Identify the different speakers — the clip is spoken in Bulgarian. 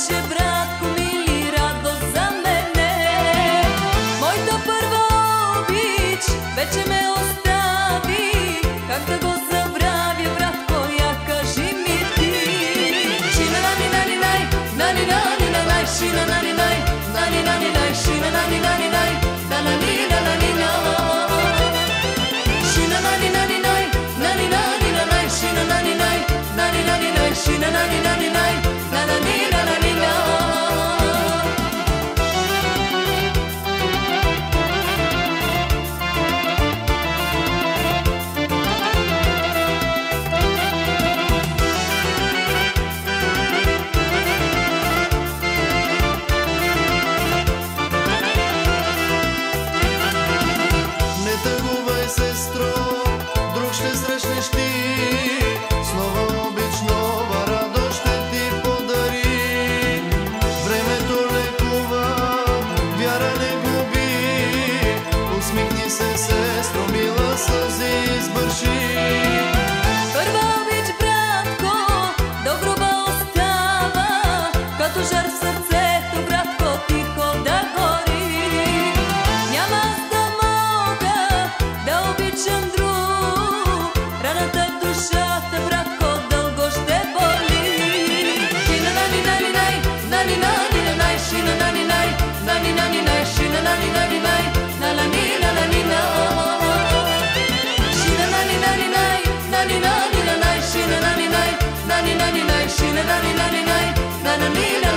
Speaker 1: беше, братко мили, радост за мене. Моята първа обич вече ме остави, как да го забравя, братко, я кажи ми ти. Шина нани нани най, нани нани най, шина нани най, нани нани най, шина нани нани най, нани нани най. Шина нани нани най, нани нани най, шина нани най, nani nani nai, shina nani nani nai, nani nani nai.
Speaker 2: Не тъгувай, сестро, друг ще срещнеш ти. Усмихни се, сестро мила, сълзи избърши.
Speaker 1: Първа обич, братко, до гроба остава, като жар в сърцето, братко, тихо да гори. Няма аз да мога да обичам друг, раната в душата, братко, дълго ще боли. Шина нани нани най, нани нани най, шина нани най, нани нани най, шина нани нани най, nani nani na. Shina nani nani nai, nani nani nai, shina nani nai, nani nani nai, shina nani nani nai, nani nani.